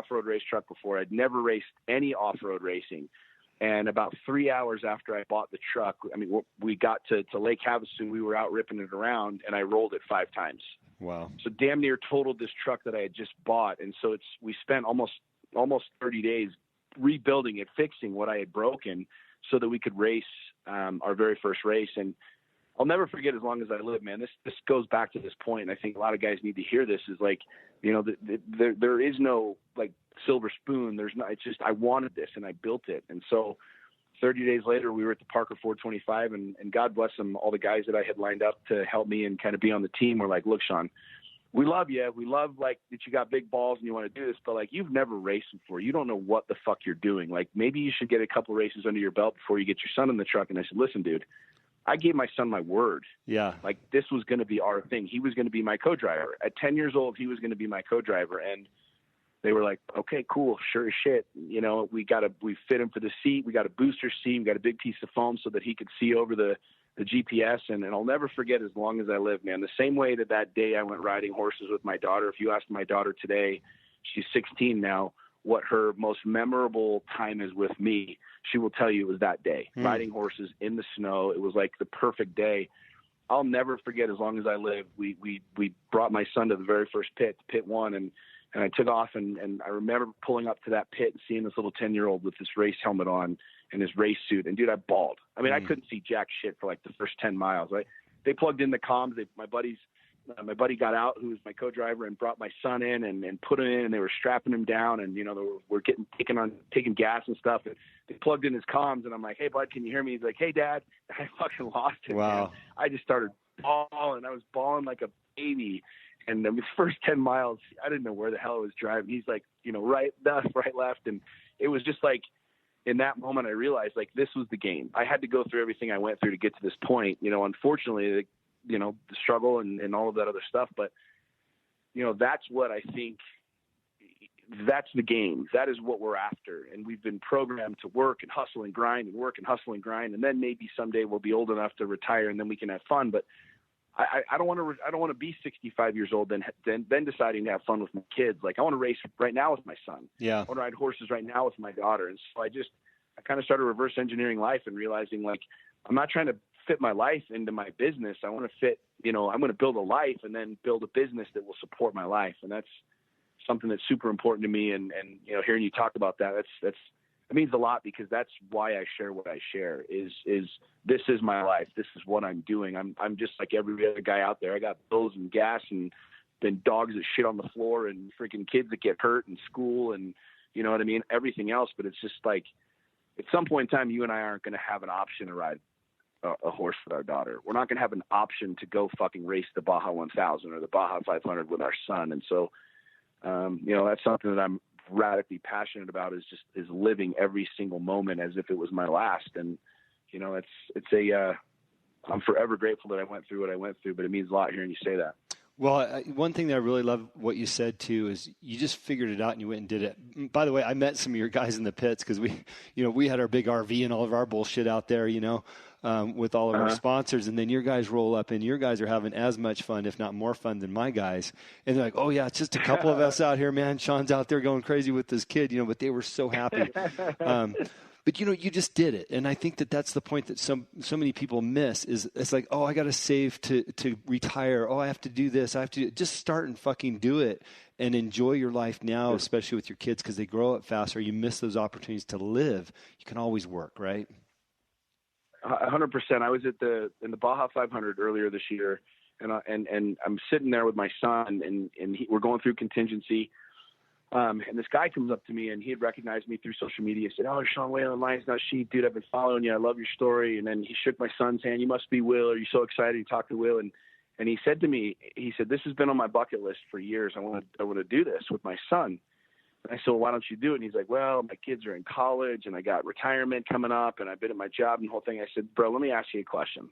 off-road race truck before. I'd never raced any off-road racing. And about 3 hours after I bought the truck, I mean, we got to Lake Havasu. We were out ripping it around, and I rolled it 5 times. Wow. So damn near totaled this truck that I had just bought. And so we spent almost 30 days rebuilding it, fixing what I had broken so that we could race our very first race. And I'll never forget as long as I live, man. This goes back to this point, and I think a lot of guys need to hear this, is like, you know, there is no like silver spoon. There's not, it's just, I wanted this and I built it. And so 30 days later, we were at the Parker 425, and God bless them, all the guys that I had lined up to help me and kind of be on the team were like, look, Sean, we love you. We love like that you got big balls and you want to do this, but like, you've never raced before. You don't know what the fuck you're doing. Like, maybe you should get a couple races under your belt before you get your son in the truck. And I said, listen, dude, I gave my son my word. Yeah. Like, this was going to be our thing. He was going to be my co-driver. At 10 years old, he was going to be my co-driver. And they were like, okay, cool. Sure as shit. You know, we fit him for the seat. We got a booster seat. We got a big piece of foam so that he could see over the GPS. And I'll never forget as long as I live, man, the same way that day I went riding horses with my daughter. If you ask my daughter today, she's 16 now, what her most memorable time is with me, she will tell you it was that day, riding horses in the snow. It was like the perfect day. I'll never forget as long as I live. We brought my son to the very first pit 1, and I took off, and I remember pulling up to that pit and seeing this little 10-year-old with this race helmet on and his race suit. And dude, I bawled. I mean, I couldn't see jack shit for like the first 10 miles. Right? They plugged in the comms. My buddy got out, who was my co-driver, and brought my son in and put him in, and they were strapping him down, and you know, they were taking gas and stuff. And they plugged in his comms, and I'm like, hey bud, can you hear me? He's like, hey dad. I fucking lost it. Wow. Man. I just started bawling. I was bawling like a baby. And the first 10 miles, I didn't know where the hell I was driving. He's like, you know, right, left. And it was just like, in that moment, I realized like, this was the game. I had to go through everything I went through to get to this point. You know, unfortunately, you know, the struggle and all of that other stuff. But, you know, that's what I think, that's the game. That is what we're after. And we've been programmed to work and hustle and grind and work and hustle and grind. And then maybe someday we'll be old enough to retire and then we can have fun. But I don't want to be 65 years old then deciding to have fun with my kids. Like, I want to race right now with my son. Yeah. I want to ride horses right now with my daughter. And so I kind of started reverse engineering life and realizing like, I'm not trying to fit my life into my business. I want to fit, you know, I'm going to build a life and then build a business that will support my life. And that's something that's super important to me. And, you know, hearing you talk about that, it means a lot, because that's why I share what I share is this is my life. This is what I'm doing. I'm just like every other guy out there. I got bills and gas and then dogs that shit on the floor and freaking kids that get hurt in school and you know what I mean? Everything else. But it's just like, at some point in time, you and I aren't going to have an option to ride a horse with our daughter. We're not going to have an option to go fucking race the Baja 1000 or the Baja 500 with our son. And so, you know, that's something that I'm radically passionate about, is living every single moment as if it was my last. And, you know, I'm forever grateful that I went through what I went through, but it means a lot hearing you say that. Well, one thing that I really love what you said too is you just figured it out and you went and did it. By the way, I met some of your guys in the pits because we had our big RV and all of our bullshit out there, with all of our sponsors. And then your guys roll up and your guys are having as much fun, if not more fun than my guys. And they're like, oh yeah, it's just a couple of us out here, man. Sean's out there going crazy with this kid, but they were so happy. But, you just did it. And I think that that's the point that so many people miss is it's like, oh, I got to save to retire. Oh, I have to do this. I have to just start and fucking do it and enjoy your life now, especially with your kids, because they grow up fast, or you miss those opportunities to live. You can always work, right? 100%. I was in the Baja 500 earlier this year, and I'm sitting there with my son, and we're going through contingency. And this guy comes up to me, and he had recognized me through social media. He said, "Oh, Sean Whalen, Lions Not Sheep, dude, I've been following you. I love your story." And then he shook my son's hand. "You must be Will. Are you so excited to talk to Will?" And he said to me, he said, "This has been on my bucket list for years. I want to do this with my son." And I said, "Well, why don't you do it?" And he's like, "Well, my kids are in college, and I got retirement coming up, and I've been at my job and the whole thing." I said, "Bro, let me ask you a question."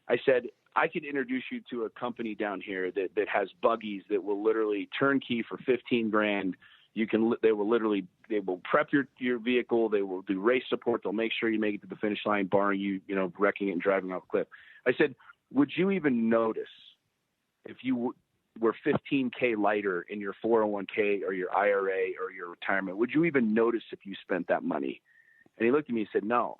I said, "I could introduce you to a company down here that has buggies that will literally turnkey for $15,000. They will prep your vehicle. They will do race support. They'll make sure you make it to the finish line, barring you, wrecking it and driving off a cliff." I said, "Would you even notice if you were 15K lighter in your 401k or your IRA or your retirement, would you even notice if you spent that money? And he looked at me and said, no.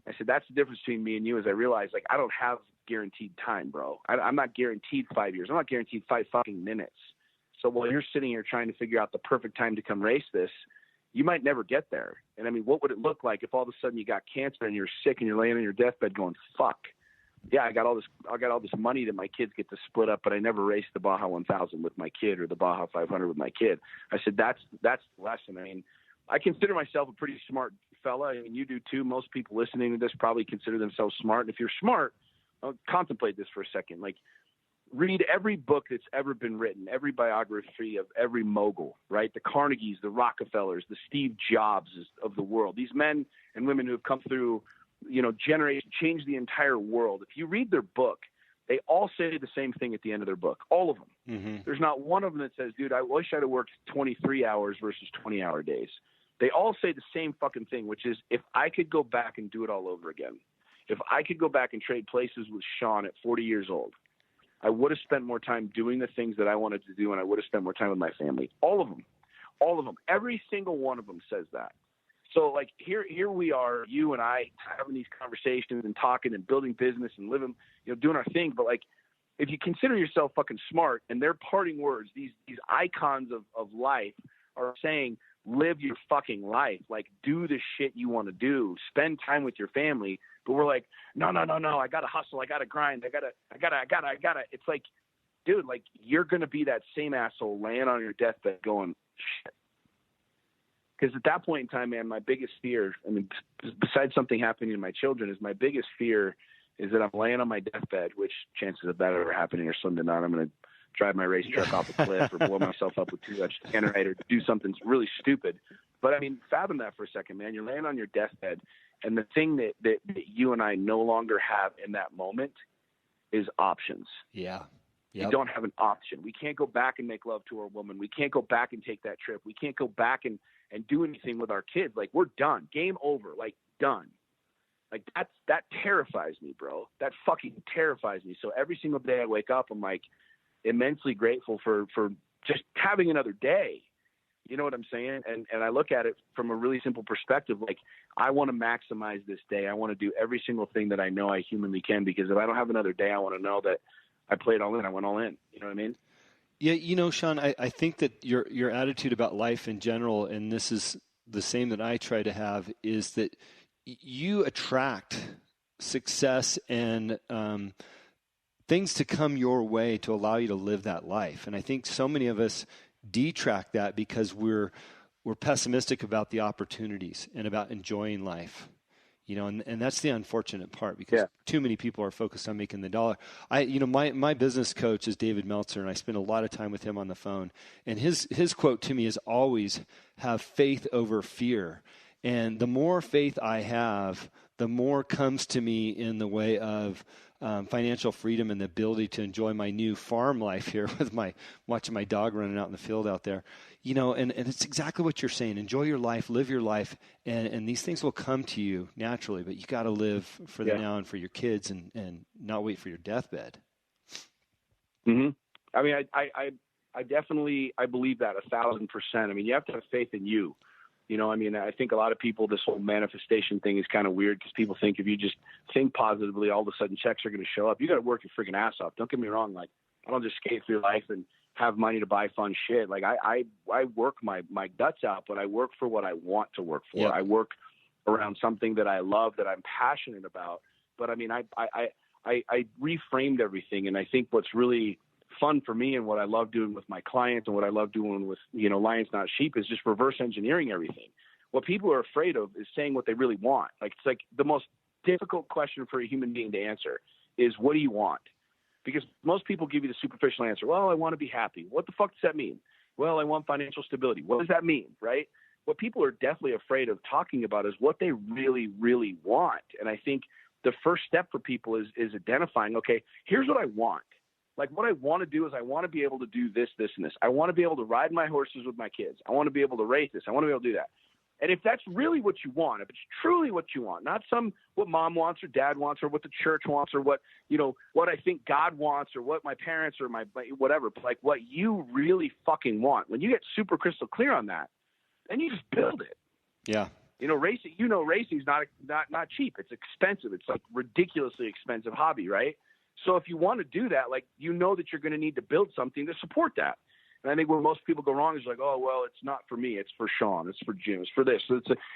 I said, that's the difference between me and you. As I realized, like, I don't have guaranteed time, bro. I'm not guaranteed 5 years. I'm not guaranteed 5 fucking minutes. So while you're sitting here trying to figure out the perfect time to come race this, you might never get there. And I mean, what would it look like if all of a sudden you got cancer and you're sick and you're laying on your deathbed going, fuck, yeah, I got all this money that my kids get to split up, but I never raced the Baja 1000 with my kid or the Baja 500 with my kid. I said, that's the lesson. I mean, I consider myself a pretty smart fella. I mean, you do too. Most people listening to this probably consider themselves smart. And if you're smart, contemplate this for a second. Like, read every book that's ever been written, every biography of every mogul, right? The Carnegies, the Rockefellers, the Steve Jobs of the world. These men and women who have come through, generation, changed the entire world. If you read their book, they all say the same thing at the end of their book. All of them. Mm-hmm. There's not one of them that says, dude, I wish I'd have worked 23 hours versus 20-hour days. They all say the same fucking thing, which is, if I could go back and do it all over again, if I could go back and trade places with Sean at 40 years old, I would have spent more time doing the things that I wanted to do, and I would have spent more time with my family. All of them. Every single one of them says that. So, like, here we are, you and I, having these conversations and talking and building business and living, doing our thing. But, like, if you consider yourself fucking smart, and their parting words, these icons of life are saying, live your fucking life, like, do the shit you want to do, spend time with your family. But we're like, no, I gotta hustle, I gotta grind, I gotta. It's like, dude, like, you're gonna be that same asshole laying on your deathbed going, shit. Because at that point in time, man, my biggest fear, I mean, besides something happening to my children, is my biggest fear is that I'm laying on my deathbed, which chances of that ever happening are slim to none. I'm going to drive my race truck off a cliff or blow myself up with too much tannerite or do something really stupid. But I mean, fathom that for a second, man. You're laying on your deathbed, and the thing that you and I no longer have in that moment is options. Yeah. Yep. We don't have an option. We can't go back and make love to our woman. We can't go back and take that trip. We can't go back and do anything with our kids. Like, we're done. Game over. Like, done. Like, that terrifies me, bro. That fucking terrifies me. So every single day I wake up, I'm like immensely grateful for just having another day. You know what I'm saying? And I look at it from a really simple perspective. Like, I want to maximize this day. I want to do every single thing that I know I humanly can, because if I don't have another day, I want to know that I played all in. I went all in. You know what I mean? Yeah, Sean, I think that your attitude about life in general, and this is the same that I try to have, is that you attract success and things to come your way to allow you to live that life. And I think so many of us detract that because we're pessimistic about the opportunities and about enjoying life. And that's the unfortunate part, because too many people are focused on making the dollar. My business coach is David Meltzer, and I spend a lot of time with him on the phone. And his quote to me is always, have faith over fear. And the more faith I have, the more comes to me in the way of financial freedom and the ability to enjoy my new farm life here with watching my dog running out in the field out there. And it's exactly what you're saying. Enjoy your life, live your life, and these things will come to you naturally, but you got to live for the now and for your kids and not wait for your deathbed. Mm-hmm. I mean, I definitely, I believe that 1,000%. I mean, you have to have faith in you. I think a lot of people, this whole manifestation thing is kind of weird, because people think if you just think positively, all of a sudden checks are going to show up. You got to work your freaking ass off. Don't get me wrong. Like, I don't just skate through life and have money to buy fun shit. Like, I work my guts out, but I work for what I want to work for. Yep. I work around something that I love, that I'm passionate about. But I mean, I reframed everything. And I think what's really fun for me and what I love doing with my clients and what I love doing with, Lions Not Sheep, is just reverse engineering everything. What people are afraid of is saying what they really want. Like, it's like the most difficult question for a human being to answer is, what do you want? Because most people give you the superficial answer. Well, I want to be happy. What the fuck does that mean? Well, I want financial stability. What does that mean? Right? What people are definitely afraid of talking about is what they really, really want. And I think the first step for people is identifying, okay, here's what I want. Like, what I want to do is I want to be able to do this, this, and this. I want to be able to ride my horses with my kids. I want to be able to race this. I want to be able to do that. And if that's really what you want, if it's truly what you want, not what mom wants or dad wants or what the church wants or what, what I think God wants or what my parents or my whatever, but like what you really fucking want, when you get super crystal clear on that, then you just build it. Yeah. Racing's not cheap. It's expensive. It's like ridiculously expensive hobby, right? So if you want to do that, like, that you're going to need to build something to support that. And I think where most people go wrong is like, oh, well, it's not for me. It's for Sean. It's for Jim. It's for this.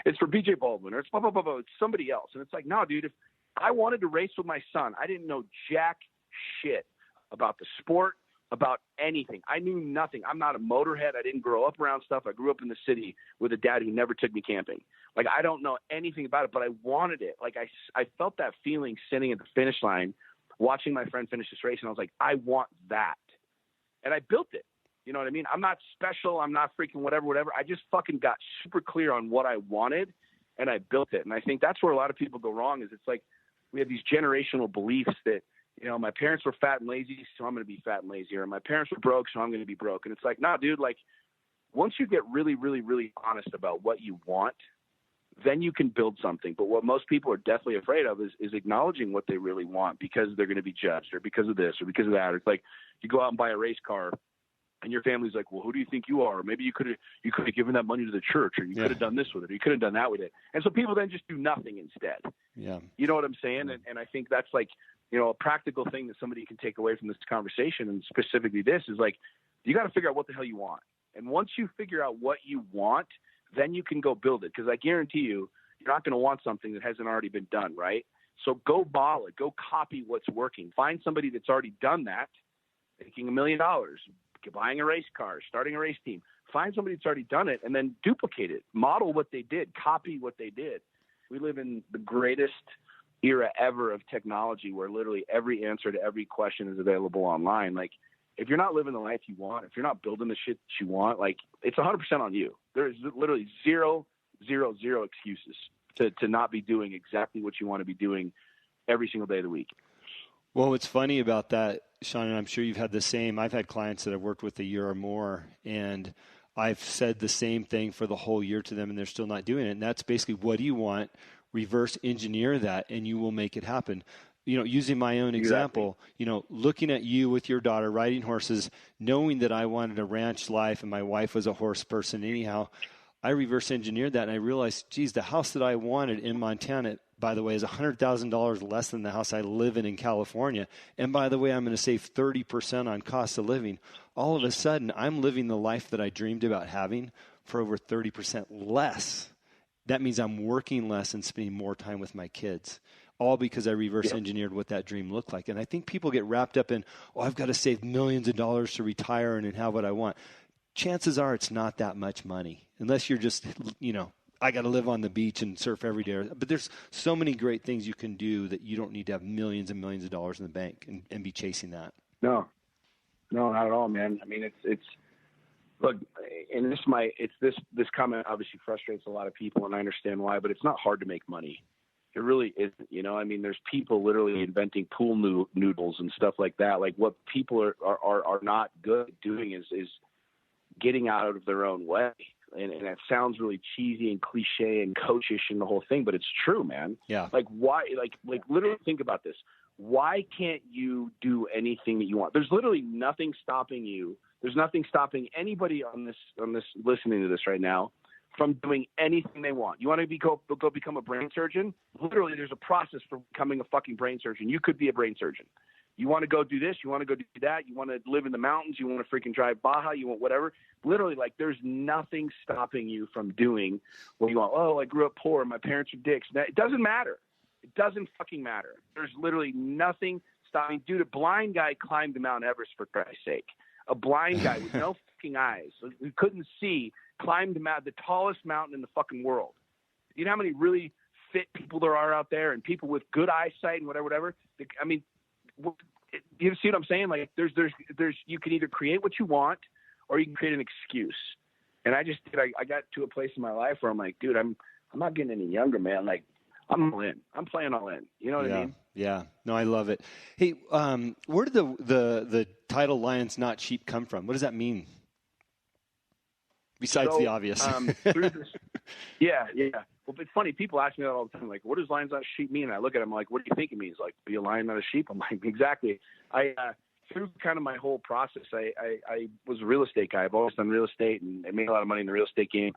It's for BJ Baldwin, or it's blah, blah, blah, blah. It's somebody else. And it's like, no, dude, if I wanted to race with my son, I didn't know jack shit about the sport, about anything. I knew nothing. I'm not a motorhead. I didn't grow up around stuff. I grew up in the city with a dad who never took me camping. Like, I don't know anything about it, but I wanted it. Like, I felt that feeling sitting at the finish line, watching my friend finish this race, and I was like, I want that. And I built it. You know what I mean? I'm not special. I'm not freaking whatever. I just fucking got super clear on what I wanted, and I built it. And I think that's where a lot of people go wrong, is it's like we have these generational beliefs that, my parents were fat and lazy, so I'm going to be fat and lazy, or my parents were broke, so I'm going to be broke. And it's like, nah, dude, like, once you get really, really, really honest about what you want, then you can build something. But what most people are deathly afraid of is acknowledging what they really want, because they're going to be judged, or because of this, or because of that. It's like you go out and buy a race car, and your family's like, well, who do you think you are? Or maybe you could have given that money to the church, or you could have done this with it, or you could have done that with it. And so people then just do nothing instead. Yeah. You know what I'm saying? And I think that's like, a practical thing that somebody can take away from this conversation, and specifically this, is like, you got to figure out what the hell you want. And once you figure out what you want, then you can go build it. Because I guarantee you're not going to want something that hasn't already been done, right? So go ball it. Go copy what's working. Find somebody that's already done that, making $1 million, buying a race car, starting a race team. Find somebody that's already done it, and then duplicate it. Model what they did. Copy what they did. We live in the greatest era ever of technology, where literally every answer to every question is available online. Like, if you're not living the life you want, if you're not building the shit that you want, like, it's 100% on you. There's literally zero excuses to not be doing exactly what you want to be doing every single day of the week. Well, what's funny about that, Sean, and I'm sure you've had the same, I've had clients that I've worked with a year or more, and I've said the same thing for the whole year to them, and they're still not doing it. And that's basically, what do you want? Reverse engineer that, and you will make it happen. Using my own example, looking at you with your daughter riding horses, knowing that I wanted a ranch life and my wife was a horse person anyhow, I reverse engineered that, and I realized, geez, the house that I wanted in Montana, by the way, is $100,000 less than the house I live in California. And by the way, I'm going to save 30% on cost of living. All of a sudden, I'm living the life that I dreamed about having for over 30% less. That means I'm working less and spending more time with my kids, all because I reverse engineered what that dream looked like. And I think people get wrapped up in, I've got to save millions of dollars to retire and have what I want. Chances are it's not that much money, unless you're just, I got to live on the beach and surf every day. But there's so many great things you can do that you don't need to have millions and millions of dollars in the bank and be chasing that. No, not at all, man. I mean, it's look, and this comment obviously frustrates a lot of people, and I understand why, but it's not hard to make money. It really isn't. I mean, there's people literally inventing pool noodles and stuff like that. Like, what people are not good at doing is getting out of their own way. And that sounds really cheesy and cliche and coachish and the whole thing, but it's true, man. Yeah. Like, why, like literally think about this. Why can't you do anything that you want? There's literally nothing stopping you. There's nothing stopping anybody on this listening to this right now from doing anything they want. You want to go become a brain surgeon? Literally, there's a process for becoming a fucking brain surgeon. You could be a brain surgeon. You want to go do this, you want to go do that, you want to live in the mountains, you want to freaking drive Baja, you want whatever. Literally, like, there's nothing stopping you from doing what you want. Oh, I grew up poor, my parents are dicks. It doesn't matter. It doesn't fucking matter. There's literally nothing stopping. Dude, a blind guy climbed the Mount Everest, for Christ's sake. A blind guy with no fucking eyes, who couldn't see, climbed the tallest mountain in the fucking world. You know how many really fit people there are out there, and people with good eyesight and whatever? I mean, you see what I'm saying? Like, there's you can either create what you want, or you can create an excuse. And I got to a place in my life where I'm like, dude, I'm not getting any younger, man. Like, I'm all in. I'm playing all in. You know what I mean? Yeah. No, I love it. Hey, where did the title "Lions Not Sheep" come from? What does that mean? Besides the obvious. Yeah. Well, it's funny. People ask me that all the time. Like, what does lines on a sheep mean? And I look at him like, what do you think it means? Like, be a lion, not a sheep. I'm like, exactly. Through kind of my whole process, I was a real estate guy. I've always done real estate and I made a lot of money in the real estate game.